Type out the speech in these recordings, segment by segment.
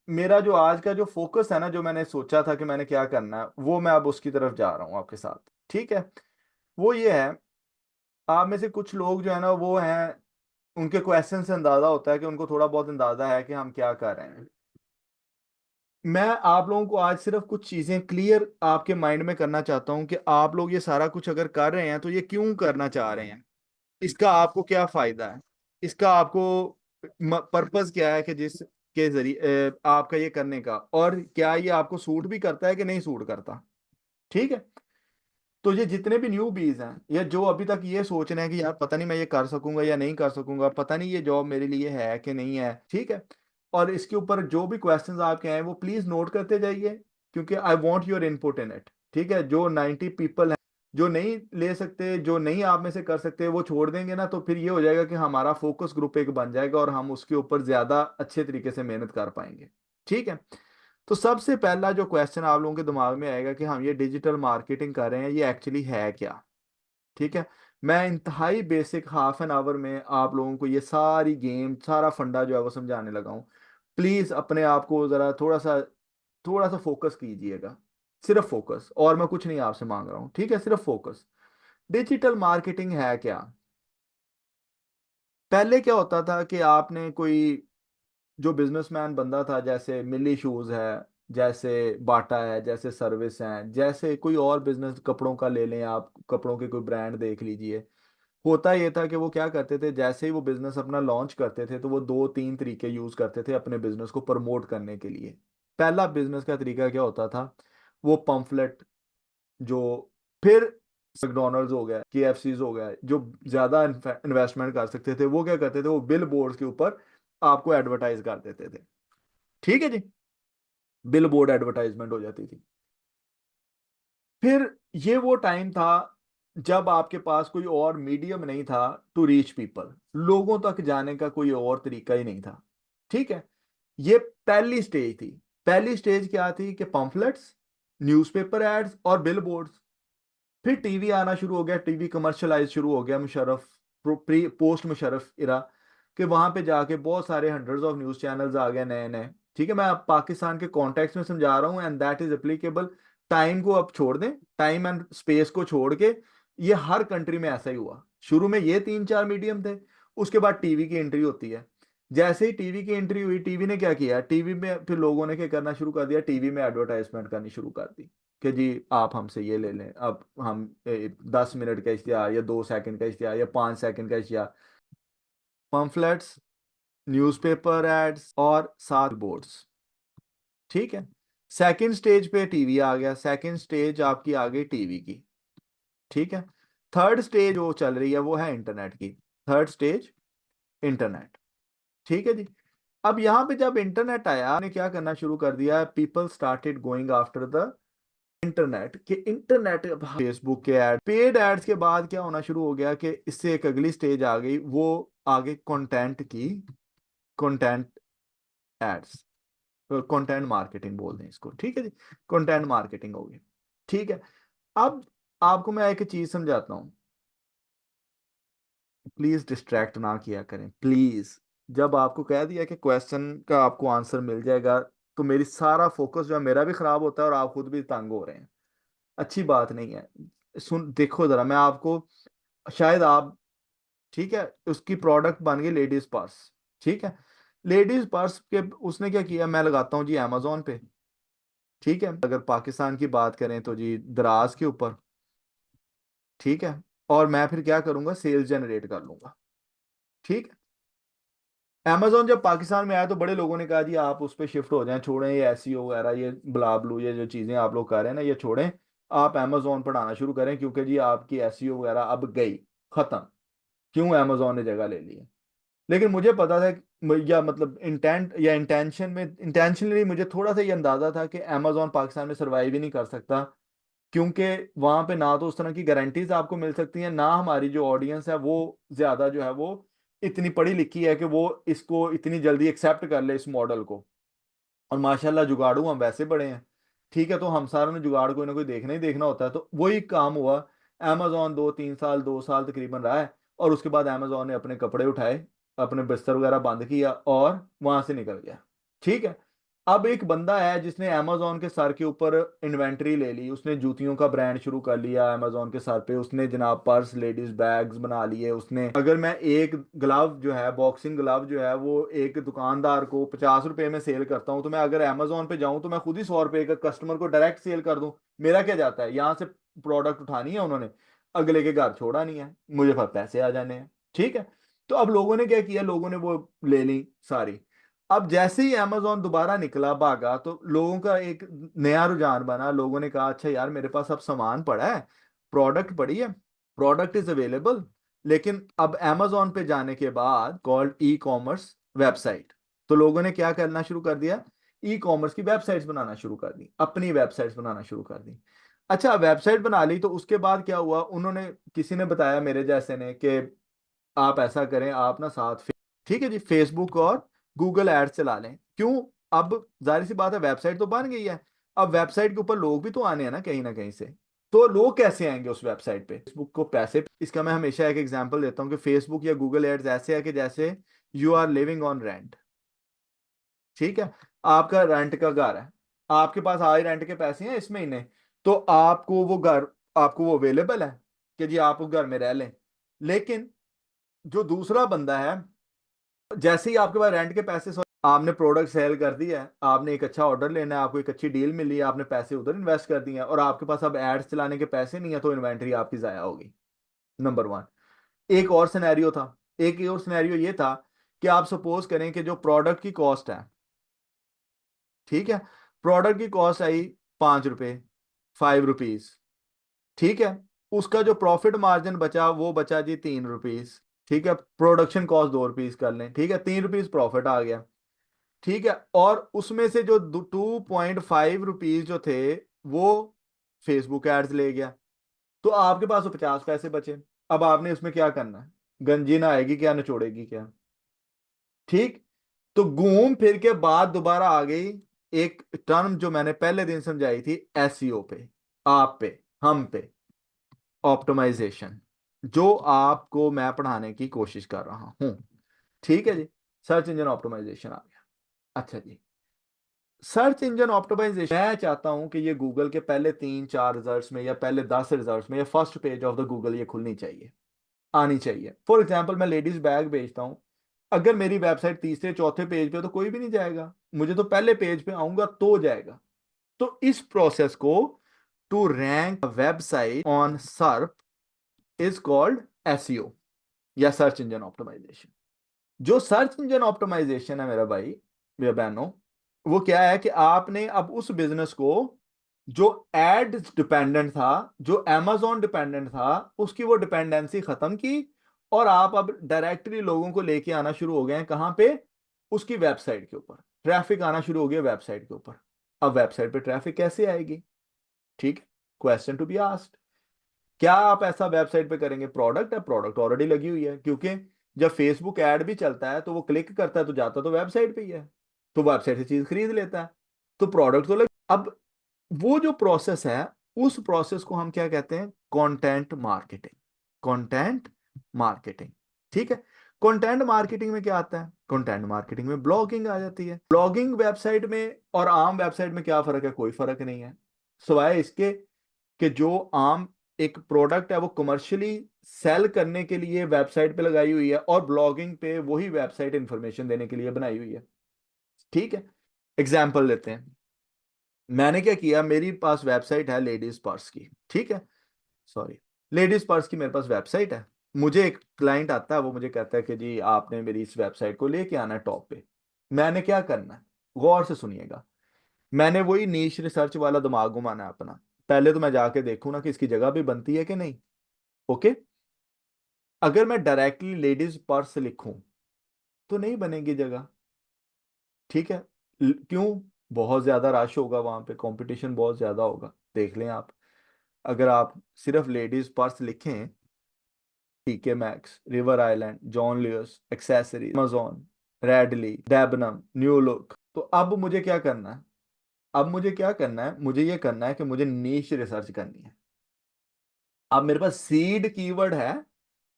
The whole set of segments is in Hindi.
मेरा जो आज का जो फोकस है ना, जो मैंने सोचा था कि मैंने क्या करना है, वो मैं अब उसकी तरफ जा रहा हूँ आपके साथ। ठीक है। वो ये है, आप में से कुछ लोग जो है ना वो हैं, उनके क्वेश्चन से अंदाजा होता है कि उनको थोड़ा बहुत अंदाजा है कि हम क्या कर रहे हैं। मैं आप लोगों को आज सिर्फ कुछ चीजें क्लियर आपके माइंड में करना चाहता हूं कि आप लोग ये सारा कुछ अगर कर रहे हैं तो ये क्यों करना चाह रहे हैं, इसका आपको क्या फायदा है, इसका आपको पर्पस क्या है कि जिस के जरिए आपका ये करने का, और क्या ये आपको सूट भी करता है कि नहीं सूट करता। ठीक है। तो ये जितने भी न्यू बीज हैं, या जो अभी तक ये सोच रहे हैं कि यार पता नहीं मैं ये कर सकूंगा या नहीं कर सकूंगा, पता नहीं ये जॉब मेरे लिए है कि नहीं है, ठीक है। और इसके ऊपर जो भी क्वेश्चंस आपके हैं वो प्लीज नोट करते जाइए, क्योंकि I want your input in it. ठीक है। जो 90 पीपल हैं जो नहीं ले सकते, जो नहीं आप में से कर सकते, वो छोड़ देंगे ना, तो फिर ये हो जाएगा कि हमारा फोकस ग्रुप एक बन जाएगा और हम उसके ऊपर ज्यादा अच्छे तरीके से मेहनत कर पाएंगे। ठीक है। तो सबसे पहला जो क्वेश्चन आप लोगों के दिमाग में आएगा कि हम ये डिजिटल मार्केटिंग कर रहे हैं, ये एक्चुअली है क्या। ठीक है। मैं इंतहाई बेसिक हाफ एन आवर में आप लोगों को ये सारी गेम, सारा फंडा जो है वो समझाने लगा हूं। प्लीज अपने आप को जरा थोड़ा सा फोकस कीजिएगा। सिर्फ फोकस, और मैं कुछ नहीं आपसे मांग रहा हूं। ठीक है, सिर्फ फोकस। डिजिटल मार्केटिंग है क्या। पहले क्या होता था कि आपने कोई जो बिजनेसमैन बंदा था, जैसे मिली शूज है, जैसे बाटा है, जैसे सर्विस है, जैसे कोई और बिजनेस कपड़ों का ले लें, आप कपड़ों के कोई ब्रांड देख लीजिए। होता ये था कि वो क्या करते थे, जैसे ही वो बिजनेस अपना लॉन्च करते थे तो वो दो तीन तरीके यूज करते थे अपने बिजनेस को प्रमोट करने के लिए। पहला बिजनेस का तरीका क्या होता था, वो पंफलेट, जो फिर मैकडोनल्ड्स हो गया, केएफसीज हो गया, जो ज्यादा इन्वेस्टमेंट कर सकते थे, वो क्या करते थे, वो बिल बोर्ड के ऊपर आपको एडवर्टाइज कर देते थे। ठीक है जी। बिल बोर्ड एडवर्टाइजमेंट हो जाती थी। फिर ये वो टाइम था जब आपके पास कोई और मीडियम नहीं था टू रीच पीपल, लोगों तक जाने का कोई और तरीका ही नहीं था। ठीक है। ये पहली स्टेज थी। पहली स्टेज क्या थी कि पंफलेट्स, न्यूज़पेपर एड्स और बिल बोर्ड्स। फिर टीवी आना शुरू हो गया, टीवी कमर्शलाइज शुरू हो गया, मुशर्रफ प्री पोस्ट मुशर्रफ इरा, कि वहां पे जाके बहुत सारे हंड्रेड्स ऑफ न्यूज चैनल्स आ गए नए नए। ठीक है, मैं अब पाकिस्तान के कॉन्टेक्स्ट में समझा रहा हूँ, and that is applicable. Time को अब छोड़ दें, टाइम एंड स्पेस को छोड़ के, ये हर कंट्री में ऐसा ही हुआ। शुरू में ये तीन चार मीडियम थे, उसके बाद टीवी की एंट्री होती है। जैसे ही टीवी की एंट्री हुई, टीवी ने क्या किया, टीवी में फिर लोगों ने क्या करना शुरू कर दिया, टीवी में एडवर्टाइजमेंट करनी शुरू कर दी कि जी आप हमसे ये ले लें, अब हम 10 मिनट का इश्तिहार, या 2 सेकंड का इश्तिहार, या 5 सेकंड का इश्तिहार, पम्फलेट्स, न्यूज़पेपर एड्स और सात बोर्ड्स। ठीक है। सेकंड स्टेज पे टीवी आ गया, सेकंड स्टेज आपकी आ गई टीवी की। ठीक है। थर्ड स्टेज जो चल रही है वो है इंटरनेट की। Third stage internet. ठीक है जी। अब यहाँ पे जब इंटरनेट आया, ने क्या करना शुरू कर दिया, people started going after the internet, कि इंटरनेट, फेसबुक के ऐड, पेड एड्स के बाद क्या होना शुरू हो गया कि इससे एक अगली स्टेज आ गई, वो आगे कंटेंट की, कंटेंट एड्स, कंटेंट मार्केटिंग बोल दें इसको। ठीक है जी। कंटेंट मार्केटिंग हो गई। ठीक है। अब आपको मैं एक चीज समझाता हूँ, प्लीज डिस्ट्रैक्ट ना किया करें प्लीज। जब आपको कह दिया कि क्वेश्चन का आपको आंसर मिल जाएगा, तो मेरी सारा फोकस जो है मेरा भी खराब होता है और आप खुद भी तंग हो रहे हैं। अच्छी बात नहीं है। सुन देखो जरा, मैं आपको, शायद आप, ठीक है, उसकी प्रोडक्ट बन गई लेडीज पर्स। ठीक है। लेडीज पर्स के उसने क्या किया, मैं लगाता हूँ जी अमेजोन पे। ठीक है। अगर पाकिस्तान की बात करें तो जी दराज के ऊपर। ठीक है। और मैं फिर क्या करूंगा, सेल्स जनरेट कर लूंगा। ठीक है। अमेजोन जब पाकिस्तान में आया तो बड़े लोगों ने कहा जी आप उस पर शिफ्ट हो जाएं, छोड़ें ये एसईओ वगैरह, ये ब्ला ब्लू, ये जो चीजें आप लोग कर रहे हैं ना, ये छोड़ें, आप अमेजोन पढ़ाना शुरू करें, क्योंकि जी आपकी एसईओ वगैरह अब गई, खत्म। क्यों, अमेजोन ने जगह ले ली है। लेकिन मुझे पता था या मतलब इंटेंट या इंटेंशन में, इंटेंशनली मुझे थोड़ा सा ये अंदाजा था कि अमेजोन पाकिस्तान में सर्वाइव ही नहीं कर सकता, क्योंकि वहां पे ना तो उस तरह की गारंटीज आपको मिल सकती हैं, ना हमारी जो ऑडियंस है वो ज्यादा जो है वो इतनी पढ़ी लिखी है कि वो इसको इतनी जल्दी एक्सेप्ट कर ले इस मॉडल को। और माशाल्लाह जुगाड़ू हम वैसे बड़े हैं। ठीक है। तो हम सारों ने जुगाड़ कोई ना कोई देखना ही देखना होता है, तो वही काम हुआ। अमेजोन 2 3 साल, 2 साल तकरीबन रहा है, और उसके बाद अमेजोन ने अपने कपड़े उठाए, अपने बिस्तर वगैरह बंद किया और वहां से निकल गया। ठीक है। अब एक बंदा है जिसने अमेजोन के सर के ऊपर इन्वेंट्री ले ली, उसने जूतियों का ब्रांड शुरू कर लिया अमेजोन के सर पे, उसने जनाब पर्स लेडीज बैग्स बना लिए उसने। अगर मैं एक ग्लव जो है, बॉक्सिंग ग्लव जो है, वो एक दुकानदार को 50 रुपए में सेल करता हूँ, तो मैं अगर अमेजोन पे जाऊं तो मैं खुद ही 100 रुपए का कस्टमर को डायरेक्ट सेल कर दूं। मेरा क्या जाता है, यहाँ से प्रोडक्ट उठानी है उन्होंने, अगले के घर छोड़ा नहीं है, मुझे पैसे आ जाने हैं। ठीक है। तो अब लोगों ने क्या किया, लोगों ने वो ले ली सारी। अब जैसे ही अमेजोन दोबारा निकला भागा तो लोगों का एक नया रुझान बना, लोगों ने कहा अच्छा यार मेरे पास अब सामान पड़ा है, प्रोडक्ट पड़ी है, प्रोडक्ट इज अवेलेबल। लेकिन अब अमेजोन पे जाने के बाद कॉल्ड ई कॉमर्स वेबसाइट, तो लोगों ने क्या करना शुरू कर दिया, ई कॉमर्स की वेबसाइट्स बनाना शुरू कर दी, अपनी वेबसाइट्स बनाना शुरू कर दी। अच्छा वेबसाइट बना ली तो उसके बाद क्या हुआ, उन्होंने, किसी ने बताया मेरे जैसे ने कि आप ऐसा करें, आप ना साथ ठीक है जी, फेसबुक और गूगल एड्स चला लें। क्यों, अब जाहिर सी बात है वेबसाइट तो बन गई है, अब वेबसाइट के ऊपर लोग भी तो आने हैं ना कहीं से। तो लोग कैसे आएंगे उस वेबसाइट पे, फेसबुक को पैसे, इसका मैं हमेशा एक एग्जांपल देता हूँ कि फेसबुक या गूगल एड्स ऐसे है कि जैसे you are living on rent. ठीक है। आपका रेंट का घर है, आपके पास आए रेंट के पैसे हैं इस महीने, तो आपको वो घर, आपको वो अवेलेबल है कि जी आप उस घर में रह लें। लेकिन जो दूसरा बंदा है, जैसे ही आपके पास रेंट के पैसे, आपने प्रोडक्ट सेल कर दिया है, आपने एक अच्छा ऑर्डर लेना है, आपको एक अच्छी डील मिली है, आपने पैसे उधर इन्वेस्ट कर दिए हैं, और आपके पास अब एड्स चलाने के पैसे नहीं है, तो इन्वेंट्री आपकी जाया होगी। Number one. एक और सिनेरियो था, एक और सिनेरियो ये था कि आप सपोज करें कि जो प्रोडक्ट की कॉस्ट है, ठीक है, प्रोडक्ट की कॉस्ट आई 5 रुपए, 5 रुपीज। ठीक है। उसका जो प्रॉफिट मार्जिन बचा वो बचा जी 3 रुपीज। ठीक है, प्रोडक्शन कॉस्ट 2 रुपीज कर लें, ठीक है, 3 रुपीज प्रॉफिट आ गया। ठीक है, और उसमें से जो 2.5 रुपीज जो थे वो फेसबुक एड्स ले गया, तो आपके पास वो 50 पैसे बचे। अब आपने इसमें क्या करना है, गंजी ना आएगी क्या, निचोड़ेगी क्या। ठीक। तो घूम फिर के बाद दोबारा आ गई एक टर्म जो मैंने पहले दिन समझाई थी, एसईओ पे, आप पे, हम पे, ऑप्टिमाइजेशन, जो आपको मैं पढ़ाने की कोशिश कर रहा हूं। ठीक है जी, सर्च इंजन ऑप्टिमाइजेशन आ गया। अच्छा जी, सर्च इंजन ऑप्टिमाइजेशन, मैं चाहता हूं कि ये गूगल के पहले 3-4 रिजल्ट्स में या पहले 10 रिजल्ट्स में या first page of the Google ये खुलनी चाहिए, आनी चाहिए। फॉर एग्जाम्पल मैं लेडीज बैग बेचता हूं, अगर मेरी वेबसाइट तीसरे चौथे पेज पे तो कोई भी नहीं जाएगा, मुझे तो पहले पेज पे आऊंगा तो जाएगा। तो इस प्रोसेस को, टू रैंक वेबसाइट ऑन सर्प, इज कॉल्ड एसईओ या सर्च इंजन ऑप्टिमाइजेशन। जो सर्च इंजन ऑप्टिमाइजेशन है मेरा भाई या बहनों, वो क्या है कि आपने अब उस बिजनेस को, जो एड डिपेंडेंट था, जो अमेजोन डिपेंडेंट था, उसकी वो डिपेंडेंसी खत्म की, और आप अब डायरेक्टली लोगों को लेके आना शुरू हो गए हैं कहां पे, उसकी वेबसाइट के ऊपर। ट्रैफिक आना शुरू हो गया वेबसाइट के ऊपर। अब वेबसाइट पे ट्रैफिक कैसे आएगी, ठीक है, क्वेश्चन टू बी आस्क्ड। क्या आप ऐसा वेबसाइट पे करेंगे, प्रोडक्ट है, प्रोडक्ट ऑलरेडी लगी हुई है, क्योंकि जब फेसबुक ऐड भी चलता है तो वो क्लिक करता है तो जाता तो वेबसाइट पे ही है, तो वेबसाइट से चीज खरीद लेता है, तो प्रोडक्ट तो लग। अब वो जो प्रोसेस है, उस प्रोसेस को हम क्या कहते हैं, कंटेंट मार्केटिंग। कंटेंट मार्केटिंग, ठीक है। कंटेंट मार्केटिंग में क्या आता है, कंटेंट मार्केटिंग में ब्लॉगिंग आ जाती है। ब्लॉगिंग वेबसाइट में और आम वेबसाइट में क्या फर्क है, कोई फर्क नहीं है, सिवाय इसके कि जो आम एक प्रोडक्ट है वो कमर्शियली सेल करने के लिए वेबसाइट पे लगाई हुई है, और ब्लॉगिंग पे वही वेबसाइट इंफॉर्मेशन देने के लिए बनाई हुई है। ठीक है। एग्जाम्पल लेते हैं, मैंने क्या किया, मेरी पास वेबसाइट है लेडीज पर्स की, ठीक है, सॉरी, लेडीज पर्स की मेरे पास वेबसाइट है। मुझे एक क्लाइंट आता है, वो मुझे कहता है कि जी आपने मेरी इस वेबसाइट को लेके आना है टॉप पे। मैंने क्या करना है, गौर से सुनिएगा, मैंने वही नीश रिसर्च वाला दिमाग घुमाना है अपना। पहले तो मैं जाके देखूं ना कि इसकी जगह भी बनती है कि नहीं। ओके। अगर मैं डायरेक्टली लेडीज पर्स लिखूं तो नहीं बनेगी जगह। ठीक है। क्यों, बहुत ज्यादा रश होगा वहां पे, कंपटीशन बहुत ज्यादा होगा, देख लें आप। अगर आप सिर्फ लेडीज पर्स लिखें, TK Maxx, River Island, John Lewis, accessory, Amazon, Radley, Debenhams, New Look, तो अब मुझे क्या करना है, अब मुझे क्या करना है, मुझे ये करना है कि मुझे नीश रिसर्च करनी है। अब मेरे पास सीड कीवर्ड है,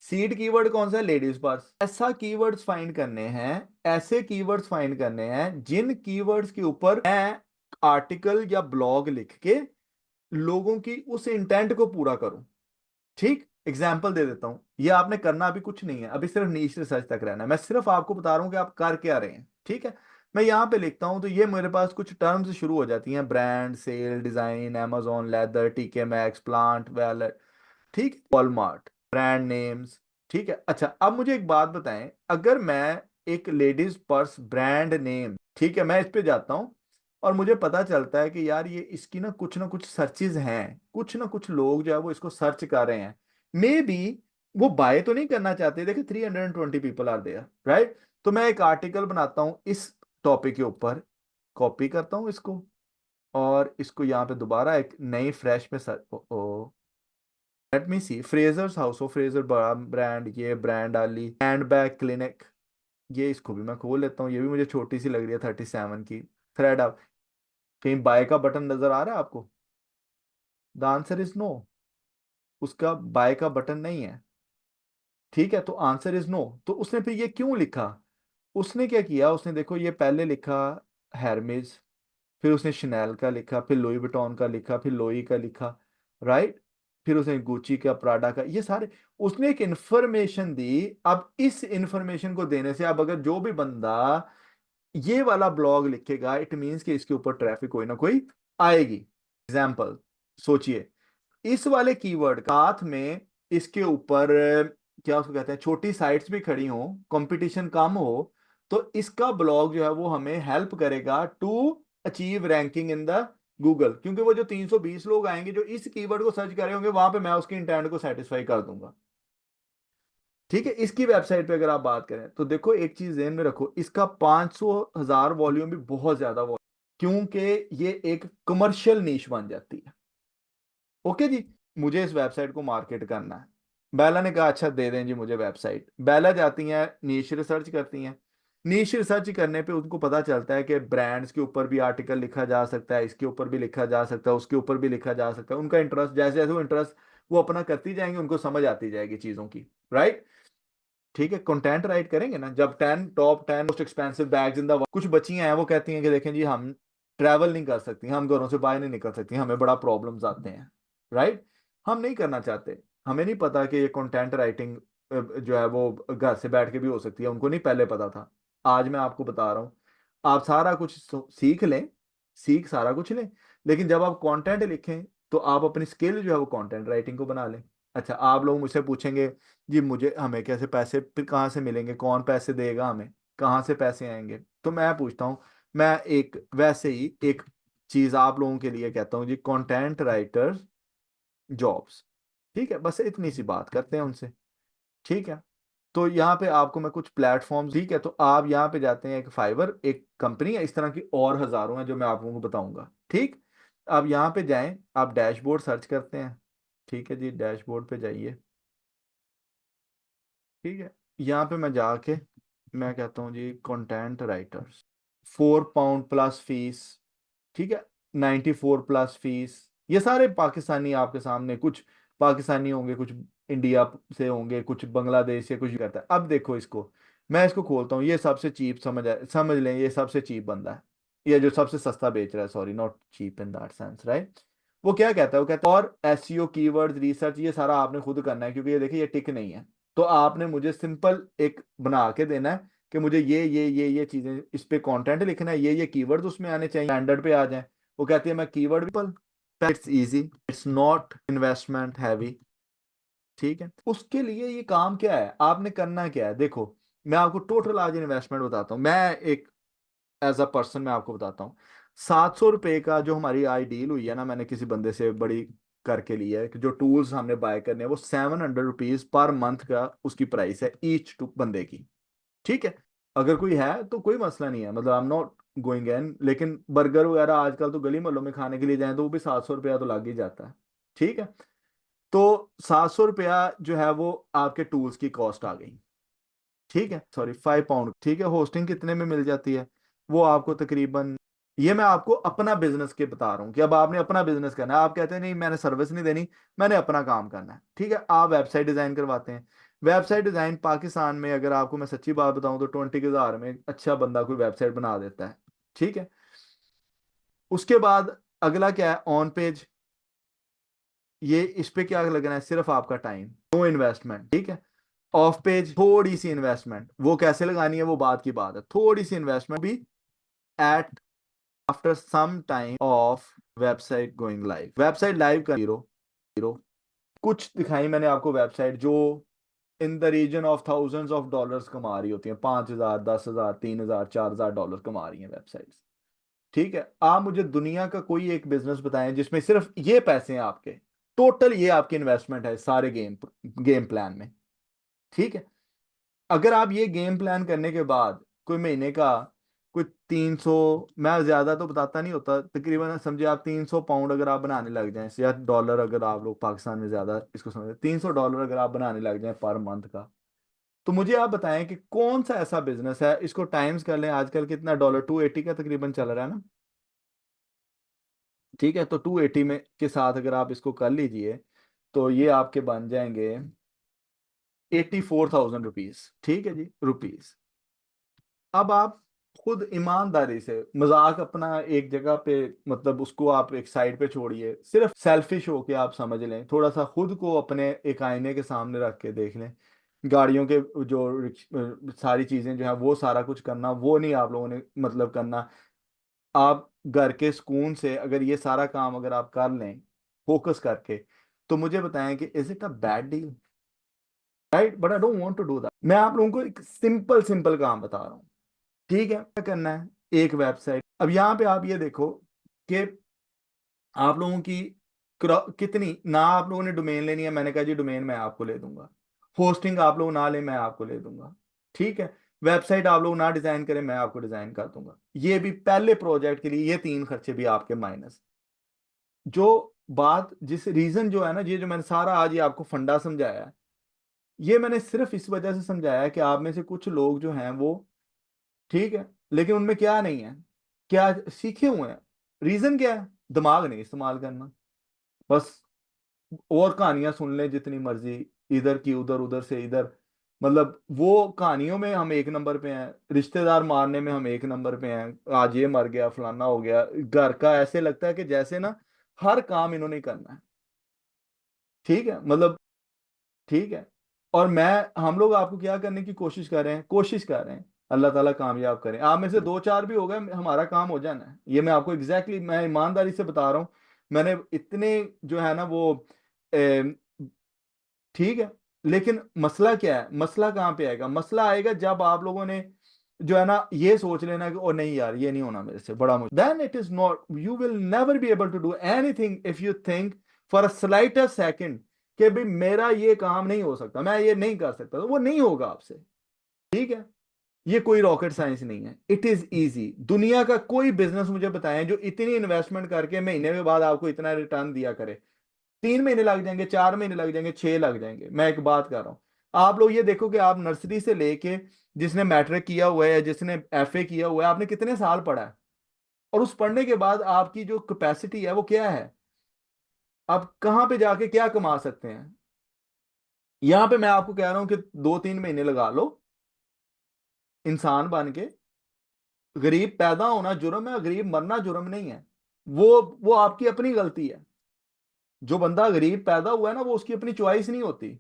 सीड कीवर्ड कौन सा है? Ladies purse. ऐसा कीवर्ड्स फाइंड करने हैं, ऐसे कीवर्ड्स फाइंड करने हैं जिन कीवर्ड्स के ऊपर मैं आर्टिकल या ब्लॉग लिख के लोगों की उस इंटेंट को पूरा करूं। ठीक, एग्जाम्पल दे देता हूं। ये आपने करना अभी कुछ नहीं है, अभी सिर्फ नीश रिसर्च तक रहना है। मैं सिर्फ आपको बता रहा हूं कि आप कर क्या रहे हैं। ठीक है, मैं यहां पे लिखता हूं तो ये मेरे पास कुछ टर्म्स शुरू हो जाती हैं, brand, sale, design, amazon leather, TK Maxx, plant, wallet, ठीक, वॉलमार्ट, ब्रांड नेम्स। ठीक है, अच्छा अब मुझे एक बात बताएं, अगर मैं एक लेडीज पर्स ब्रांड नेम, ठीक है, मैं इस पे जाता हूं और मुझे पता चलता है कि यार ये इसकी ना कुछ सर्चेज हैं, कुछ ना कुछ लोग जो है वो इसको सर्च कर रहे हैं, मे बी वो बाय तो नहीं करना चाहते। देखिए 320 पीपल आर देयर, राइट? तो मैं एक आर्टिकल बनाता हूं इस टॉपिक के ऊपर, कॉपी करता हूं इसको और इसको यहाँ पे दोबारा एक नई फ्रेश में search, let me see, Frasers house, of Fraser बड़ा ब्रांड, ये ब्रांड डाली, हैंड बैग क्लिनिक, ये इसको भी मैं खोल लेता हूँ, ये भी मुझे छोटी सी लग रही है 37 की। थ्रेड अप, कहीं बाय का बटन नजर आ रहा है आपको? द आंसर इज नो, उसका बाय का बटन नहीं है। ठीक है, तो आंसर इज नो। तो उसने फिर ये क्यों लिखा? उसने क्या किया, उसने देखो ये पहले लिखा हेरमेज, फिर उसने शनैल का लिखा, फिर लुई विटॉन का लिखा, फिर लोई का लिखा, राइट? फिर उसने गुची का, प्राडा का, ये सारे उसने एक इंफॉर्मेशन दी। अब इस इंफॉर्मेशन को देने से अब अगर जो भी बंदा ये वाला ब्लॉग लिखेगा, इट मींस कि इसके ऊपर ट्रैफिक कोई ना कोई आएगी। एग्जाम्पल सोचिए, इस वाले कीवर्ड साथ में इसके ऊपर क्या उसको कहते हैं, छोटी साइट्स भी खड़ी हो, कंपटीशन कम हो, तो इसका ब्लॉग जो है वो हमें हेल्प करेगा to achieve ranking in the Google, क्योंकि वो जो 320 लोग आएंगे जो इस कीवर्ड को सर्च कर रहे होंगे, वहां पे मैं उसके इंटेंट को सेटिस्फाई कर दूंगा। ठीक है, इसकी वेबसाइट पे अगर आप बात करें तो देखो एक चीज ध्यान में रखो, इसका 500,000 वॉल्यूम भी बहुत ज्यादा वॉल्यूम, क्योंकि ये एक कमर्शियल नीश बन जाती है। ओके जी, मुझे इस वेबसाइट को मार्केट करना है। बेला ने कहा अच्छा दे दें जी मुझे वेबसाइट। बेला जाती हैं, नीश रिसर्च करती हैं। नीश रिसर्च करने पे उनको पता चलता है कि ब्रांड्स के ऊपर भी आर्टिकल लिखा जा सकता है, इसके ऊपर भी लिखा जा सकता है, उसके ऊपर भी लिखा जा सकता है। उनका इंटरेस्ट जैसे जैसे वो इंटरेस्ट वो अपना करती जाएंगे, उनको समझ आती जाएगी चीजों की, राइट? ठीक है, कंटेंट राइट करेंगे ना, जब 10 top 10 most expensive bags in the, कुछ बच्चियां हैं वो कहती हैं कि देखें जी हम ट्रैवल नहीं कर सकती, हम घरों से बाहर नहीं निकल सकती, हमें बड़ा प्रॉब्लम्स आते हैं, राइट? हम नहीं करना चाहते, हमें नहीं पता कि ये कंटेंट राइटिंग जो है वो घर से बैठ के भी हो सकती है, उनको नहीं पहले पता था। आज मैं आपको बता रहा हूँ, आप सारा कुछ सीख लें, सीख सारा कुछ लें, लेकिन जब आप कंटेंट लिखें तो आप अपनी स्किल जो है वो कंटेंट राइटिंग को बना लें। अच्छा, आप लोग मुझसे पूछेंगे जी मुझे हमें कैसे पैसे फिर कहाँ से मिलेंगे, कौन पैसे देगा हमें, कहाँ से पैसे आएंगे? तो मैं पूछता हूँ, मैं एक वैसे ही एक चीज आप लोगों के लिए कहता हूँ जी, कंटेंट राइटर जॉब्स। ठीक है, बस इतनी सी बात करते हैं उनसे। ठीक है, तो यहाँ पे आपको मैं कुछ प्लेटफॉर्म्स, ठीक है, तो आप यहाँ पे जाते हैं, एक फाइवर एक कंपनी है, इस तरह की और हजारों हैं जो मैं आप लोगों को बताऊंगा। ठीक, आप यहाँ पे जाएं, आप डैशबोर्ड सर्च करते हैं। ठीक है जी, डैशबोर्ड पे जाइए। ठीक है, यहाँ पे मैं जाके मैं कहता हूँ जी कंटेंट राइटर्स, £4 प्लस फीस, ठीक है, 94 प्लस फीस। ये सारे पाकिस्तानी आपके सामने, कुछ पाकिस्तानी होंगे, कुछ इंडिया से होंगे, कुछ बांग्लादेश से, कुछ करता है। अब देखो इसको, मैं इसको खोलता हूँ, ये सबसे चीप समझ लें, ये सबसे चीप बंदा है, ये जो सबसे सस्ता बेच रहा है, sorry not cheap in that sense, right? वो क्या कहता है, वो कहता है और एसईओ कीवर्ड्स रिसर्च ये सारा आपने खुद करना है, क्योंकि ये देखिए ये टिक नहीं है। तो आपने मुझे सिंपल एक बना के देना है कि मुझे ये चीजें इस पे कंटेंट लिखना है, ये कीवर्ड्स उसमें आने चाहिए, स्टैंडर्ड पे आ जाए। वो कहती है मैं कीवर्ड भी, it's easy, it's not investment heavy. ठीक है, उसके लिए ये काम क्या है, आपने करना क्या है, देखो मैं आपको टोटल आज इन्वेस्टमेंट बताता हूँ, मैं एक एज अ पर्सन मैं आपको बताता हूँ। ₹700 का जो हमारी आई डील हुई है ना, मैंने किसी बंदे से बड़ी करके लिया है कि जो टूल्स हमने बाय करने हैं वो ₹700 पर मंथ का उसकी प्राइस है, ईच टू बंदे की। ठीक है, अगर कोई है तो कोई मसला नहीं है, मतलब I am not going in, लेकिन बर्गर वगैरह आजकल तो गली मोहल्लों में खाने के लिए जाए तो वो भी ₹700 तो लग ही जाता है। ठीक है, तो ₹700 जो है वो आपके टूल्स की कॉस्ट आ गई। ठीक है, सॉरी £5। ठीक है, होस्टिंग कितने में मिल जाती है? वो आपको तकरीबन, ये मैं आपको अपना बिजनेस के बता रहा हूँ कि अब आपने अपना बिजनेस करना है, आप कहते हैं नहीं मैंने सर्विस नहीं देनी, मैंने अपना काम करना है। ठीक है, आप वेबसाइट डिजाइन करवाते हैं, वेबसाइट डिजाइन पाकिस्तान में अगर आपको मैं सच्ची बात बताऊं तो 20,000 में अच्छा बंदा कोई वेबसाइट बना देता है। ठीक है। उसके बाद अगला क्या है, ऑन पेज। ये इस पे क्या लगना है, सिर्फ आपका टाइम, नो इन्वेस्टमेंट। ठीक है। ऑफ पेज थोड़ी सी इन्वेस्टमेंट, वो कैसे लगानी है वो बात की बात है, थोड़ी सी इन्वेस्टमेंट भी at after some time of website going live. Website live का जीरो जीरो। कुछ दिखाई मैंने आपको वेबसाइट जो in the region of thousands of dollars कमा रही होती हैं, 5,000, 10,000, 3,000, 4,000 डॉलर कमा रही हैं वेबसाइट्स। ठीक है। आप मुझे दुनिया का कोई एक बिजनेस बताएं जिसमें सिर्फ ये पैसे हैं आपके, टोटल ये आपकी इन्वेस्टमेंट है सारे गेम गेम प्लान में। ठीक है। अगर आप ये गेम प्लान करने के बाद कोई महीने का कोई 300, मैं ज्यादा तो बताता नहीं होता, तकरीबन समझे आप 300 पाउंड अगर आप बनाने लग जाएं, या डॉलर, अगर आप लोग पाकिस्तान में ज्यादा इसको समझे, 300 डॉलर अगर आप बनाने लग जाएं पर मंथ का, तो मुझे आप बताएं कि कौन सा ऐसा बिजनेस है, इसको टाइम्स कर लें, आजकल कितना डॉलर 280 का तकरीबन चल रहा है ना। ठीक है। तो 280 में के साथ अगर आप इसको कर लीजिए तो ये आपके बन जाएंगे 84,000 रुपीज। ठीक है जी, रुपीज। अब आप खुद ईमानदारी से, मजाक अपना एक जगह पे, मतलब उसको आप एक साइड पे छोड़िए, सिर्फ सेल्फिश होके आप समझ लें, थोड़ा सा खुद को अपने एक आईने के सामने रख के देख लें। गाड़ियों के जो सारी चीजें जो है वो सारा कुछ करना वो नहीं आप लोगों ने मतलब करना। आप घर के सुकून से अगर ये सारा काम अगर आप कर लें फोकस करके, तो मुझे बताएं कि is it a bad deal, right? But I don't want to do that. मैं आप लोगों को एक सिंपल सिंपल काम बता रहा हूँ। ठीक है। क्या करना है, एक वेबसाइट। अब यहाँ पे आप ये देखो कि आप लोगों की कितनी ना, आप लोगों ने डोमेन लेनी है, मैंने कहा जी डोमेन मैं आपको ले दूंगा। होस्टिंग आप लोग ना ले, मैं आपको ले दूंगा। ठीक है। वेबसाइट आप लोग ना डिजाइन करें, मैं आपको डिजाइन कर दूंगा। ये भी पहले प्रोजेक्ट के लिए ये 3 खर्चे भी आपके माइनस। जो बात जिस रीजन जो है ना, ये जो मैंने सारा आज ये आपको फंडा समझाया है, ये मैंने सिर्फ इस वजह से समझाया है कि आप में से कुछ लोग जो हैं वो, ठीक है, लेकिन उनमें क्या नहीं है, क्या सीखे हुए हैं, रीजन क्या है, दिमाग नहीं इस्तेमाल करना। बस और कहानियां सुन लें जितनी मर्जी, इधर की उधर, उधर से इधर, मतलब वो कहानियों में हम एक नंबर पे हैं, रिश्तेदार मारने में हम एक नंबर पे हैं, आज ये मर गया, फलाना हो गया, घर का ऐसे लगता है कि जैसे ना हर काम इन्होंने ही करना है। ठीक है, मतलब, ठीक है। और मैं, हम लोग आपको क्या करने की कोशिश कर रहे हैं, कोशिश कर रहे हैं अल्लाह ताला कामयाब करें, आप में से दो चार भी हो गए हमारा काम हो जाना है, ये मैं आपको मैं ईमानदारी से बता रहा हूँ। मैंने इतने जो है ना वो ठीक है। लेकिन मसला क्या है, मसला कहाँ पे आएगा, मसला आएगा जब आप लोगों ने जो है ना ये सोच लेना कि ओ नहीं यार ये नहीं होना मेरे से, बड़ा मुश्किल, then it is not, you will never be able to do anything if you think for a slightest second कि भाई मेरा ये काम नहीं हो सकता, मैं ये नहीं कर सकता, तो वो नहीं होगा आपसे। ठीक है। ये कोई रॉकेट साइंस नहीं है, इट इज इजी। दुनिया का कोई बिजनेस मुझे बताएं जो इतनी इन्वेस्टमेंट करके महीने के बाद आपको इतना रिटर्न दिया करे। 3 महीने लग जाएंगे, 4 महीने लग जाएंगे, 6 लग जाएंगे, मैं एक बात कर रहा हूं। आप लोग ये देखो कि आप नर्सरी से लेके, जिसने मैट्रिक किया हुआ है, जिसने एफए किया हुआ है, आपने कितने साल पढ़ा है, और उस पढ़ने के बाद आपकी जो कैपेसिटी है वो क्या है, आप कहाँ पे जाके क्या कमा सकते हैं। यहां पे मैं आपको कह रहा हूं कि 2-3 महीने लगा लो इंसान बन के। गरीब पैदा होना जुर्म है, गरीब मरना जुर्म नहीं है। वो आपकी अपनी गलती है। जो बंदा गरीब पैदा हुआ है ना, वो उसकी अपनी चॉइस नहीं होती।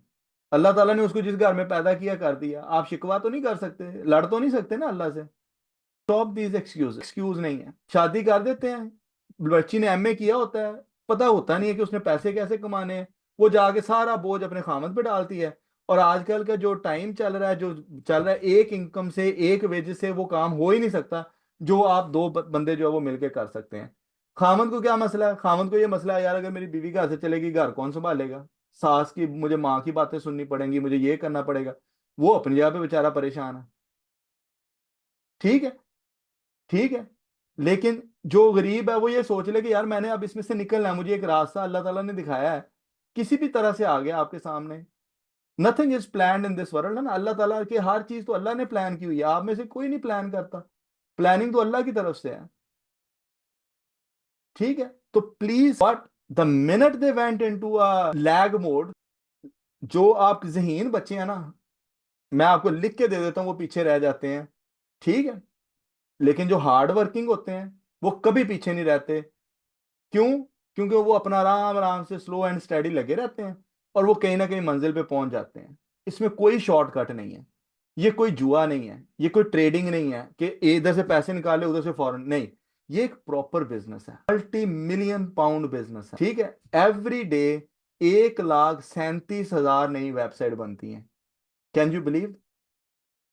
अल्लाह ताला ने उसको जिस घर में पैदा किया कर दिया, आप शिकवा तो नहीं कर सकते, लड़ तो नहीं सकते ना अल्लाह से। स्टॉप दीज एक्सक्यूज, एक्सक्यूज नहीं है। शादी कर देते हैं, बच्ची ने एमए किया होता है, पता होता नहीं है कि उसने पैसे कैसे कमाने हैं, वो जाके सारा बोझ अपने खामद पे डालती है। और आजकल का जो टाइम चल रहा है, जो चल रहा है, एक इनकम से, एक वेज से वो काम हो ही नहीं सकता जो आप दो बंदे जो है वो मिलके कर सकते हैं। खामद को क्या मसला है, खामद को ये मसला है यार अगर मेरी बीवी घर से चलेगी घर कौन संभालेगा, सास की, मुझे माँ की बातें सुननी पड़ेंगी, मुझे ये करना पड़ेगा। वो अपनी जगह पे बेचारा परेशान है। ठीक है। ठीक है। लेकिन जो गरीब है वो ये सोच ले कि यार मैंने अब इसमें से निकलना है, मुझे एक रास्ता अल्लाह ताला ने दिखाया है, किसी भी तरह से आ गया आपके सामने। Nothing is plan in this world, है ना, अल्लाह ताला की हर चीज तो अल्लाह ने प्लान की हुई है, आप में से कोई नहीं प्लान करता। प्लानिंग तो अल्लाह की तरफ से है। ठीक है। तो please, but the minute they went into a lag mode, जो आप ज़हीन बच्चे हैं ना, मैं आपको लिख के दे देता हूँ, वो पीछे रह जाते हैं, ठीक है। लेकिन जो हार्ड वर्किंग होते हैं वो कभी पीछे नहीं रहते। क्यों? क्योंकि वो अपना आराम आराम से स्लो एंड स्टेडी लगे रहते हैं, और वो कहीं ना कहीं मंजिल पे पहुंच जाते हैं। इसमें कोई शॉर्टकट नहीं है, ये कोई जुआ नहीं है, ये कोई ट्रेडिंग नहीं है कि इधर से पैसे निकाले उधर से फॉरेन नहीं। ये एक प्रॉपर बिजनेस है, मल्टी मिलियन पाउंड बिजनेस है, ठीक है। एवरी डे 1,37,000 नई वेबसाइट बनती हैं। Can you believe?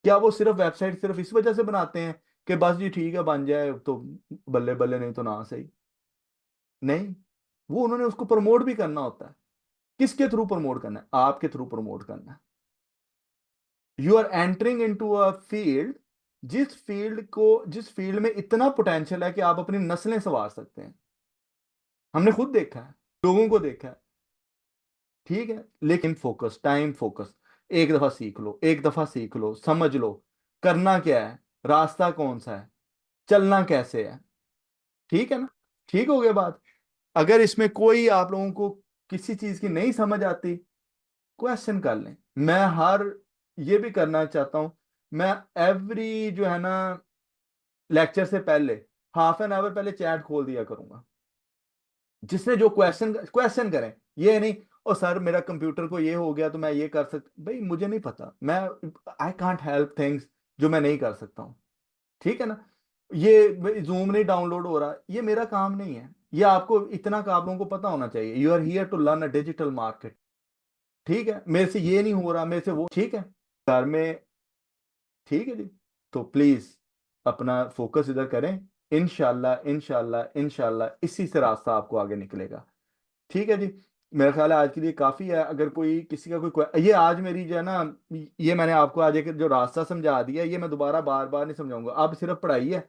क्या वो सिर्फ वेबसाइट सिर्फ इस वजह से बनाते हैं कि बस जी ठीक है बन जाए तो बल्ले बल्ले, नहीं तो ना सही? नहीं, वो उन्होंने उसको प्रमोट भी करना होता है। किसके थ्रू प्रमोट करना है? आपके थ्रू प्रमोट करना है। You are entering into a field, जिस फील्ड में इतना पोटेंशियल है कि आप अपनी नस्लें संवार सकते हैं। हमने खुद देखा है, लोगों को देखा है, ठीक है। लेकिन फोकस, टाइम फोकस, एक दफा सीख लो, एक दफा सीख लो, समझ लो करना क्या है, रास्ता कौन सा है, चलना कैसे है, ठीक है ना? ठीक हो गया बात। अगर इसमें कोई आप लोगों को किसी चीज की नहीं समझ आती, क्वेश्चन कर लें। मैं हर ये भी करना चाहता हूं, मैं एवरी जो है ना लेक्चर से पहले हाफ एन आवर पहले चैट खोल दिया करूंगा। जिसने जो क्वेश्चन क्वेश्चन करें, ये नहीं और सर मेरा कंप्यूटर को ये हो गया तो मैं ये कर सकता, भाई मुझे नहीं पता, मैं आई कांट हेल्प थिंग्स जो मैं नहीं कर सकता हूँ, ठीक है ना? ये जूम नहीं डाउनलोड हो रहा, ये मेरा काम नहीं है। ये आपको इतना का आप लोगों को पता होना चाहिए, you are here to learn a digital market, ठीक है। मेरे से ये नहीं हो रहा, मेरे से वो, ठीक है, घर में, ठीक है जी। तो प्लीज अपना फोकस इधर करें। इंशाल्लाह इंशाल्लाह इंशाल्लाह इसी से रास्ता आपको आगे निकलेगा, ठीक है जी। मेरा ख्याल है आज के लिए काफी है। अगर कोई किसी का ये आज मेरी जो है ना, ये मैंने आपको आज एक जो रास्ता समझा दिया, ये मैं दोबारा बार बार नहीं समझाऊंगा। अब सिर्फ पढ़ाई है,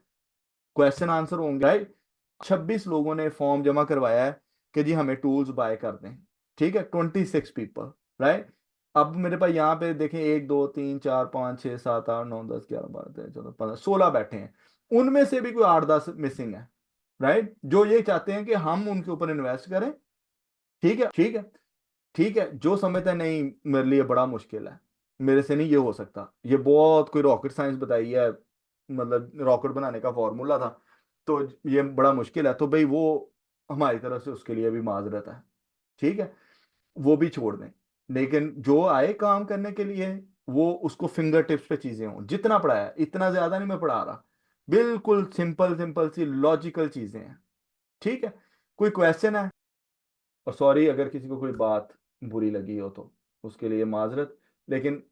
क्वेश्चन आंसर होंगे, राइट? 26 लोगों ने फॉर्म जमा करवाया है कि जी हमें टूल्स बाय कर दें, ठीक है, 26 पीपल, राइट? अब मेरे पास यहाँ पे देखें 1 2 3 4 5 6 7 8 9 10 11 12 13 14 15 16 बैठे हैं। उनमें से भी कोई 8 10 मिसिंग है, राइट? जो ये चाहते हैं कि हम उनके ऊपर इन्वेस्ट करें, ठीक है, ठीक है, ठीक है। जो समझता है नहीं मेरे लिए बड़ा मुश्किल है, मेरे से नहीं ये हो सकता, ये बहुत कोई रॉकेट साइंस बताई है, मतलब रॉकेट बनाने का फॉर्मूला था, तो ये बड़ा मुश्किल है, तो भाई वो हमारी तरफ से उसके लिए भी माजरत है, ठीक है, वो भी छोड़ दें। लेकिन जो आए काम करने के लिए, वो उसको फिंगर टिप्स पे चीजें हों। जितना पढ़ाया इतना ज्यादा नहीं मैं पढ़ा रहा, बिल्कुल सिंपल सिंपल सी लॉजिकल चीजें हैं, ठीक है। कोई क्वेश्चन है? और सॉरी अगर किसी को कोई बात बुरी लगी हो तो उसके लिए माजरत, लेकिन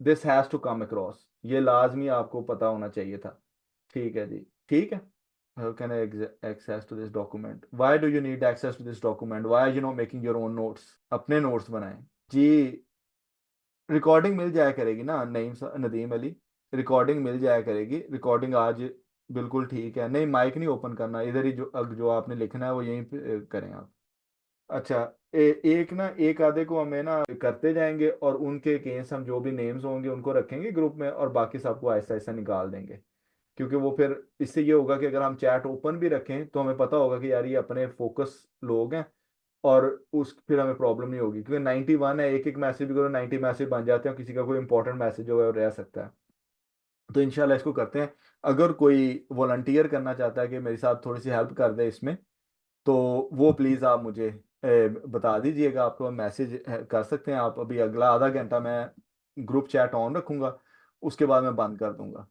this has to come across, ये लाजमी आपको पता होना चाहिए था, ठीक है जी, ठीक है। How can I access to this document? Why do you need access to this document? Why are you not making your own notes? अपने नोट्स बनाएं जी। रिकॉर्डिंग मिल जाया करेगी ना नदीम अली, रिकॉर्डिंग मिल जाया करेगी, रिकॉर्डिंग आज बिल्कुल ठीक है। नहीं, माइक नहीं ओपन करना, इधर ही जो आपने लिखना है वो यहीं पे करें आप। अच्छा, एक ना एक आधे को हमें ना करते जाएंगे, और उनके केस हम जो भी नेम्स होंगे उनको रखेंगे ग्रुप में, और बाकी सबको ऐसा ऐसा निकाल देंगे। क्योंकि वो फिर इससे ये होगा कि अगर हम चैट ओपन भी रखें तो हमें पता होगा कि यार ये अपने फोकस लोग हैं, और उस फिर हमें प्रॉब्लम नहीं होगी। क्योंकि 91 है, एक एक मैसेज भी करो 90 मैसेज बन जाते हैं, किसी का कोई इंपॉर्टेंट मैसेज होगा वो रह सकता है। तो इंशाल्लाह इसको करते हैं। अगर कोई वॉलंटियर करना चाहता है कि मेरे साथ थोड़ी सी हेल्प कर दे इसमें, तो वो प्लीज़ आप मुझे बता दीजिएगा। आपको मैसेज कर सकते हैं आप। अभी अगला आधा घंटा मैं ग्रुप चैट ऑन रखूंगा, उसके बाद मैं बंद कर दूंगा।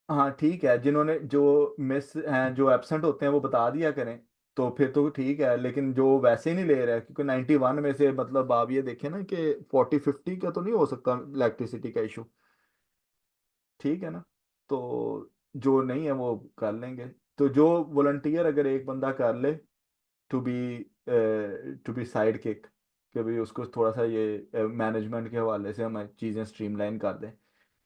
हाँ ठीक है, जिन्होंने जो मिस हैं, जो एब्सेंट होते हैं वो बता दिया करें, तो फिर तो ठीक है। लेकिन जो वैसे ही नहीं ले रहा है, क्योंकि 91 में से मतलब आप ये देखें ना कि 40 50 का तो नहीं हो सकता इलेक्ट्रिसिटी का इशू, ठीक है ना? तो जो नहीं है वो कर लेंगे। तो जो वॉलंटियर अगर एक बंदा कर ले, to be to be sidekick, कि भाई उसको थोड़ा सा ये मैनेजमेंट के हवाले से हम चीज़ें स्ट्रीमलाइन कर दें,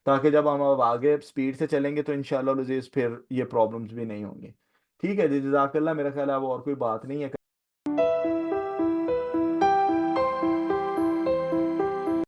ताकि जब हम अब आगे स्पीड से चलेंगे तो इंशाल्लाह अज़ीज़ फिर ये प्रॉब्लम्स भी नहीं होंगी। ठीक है जी, जज़ाकल्लाह। मेरा ख्याल है अब और कोई बात नहीं है।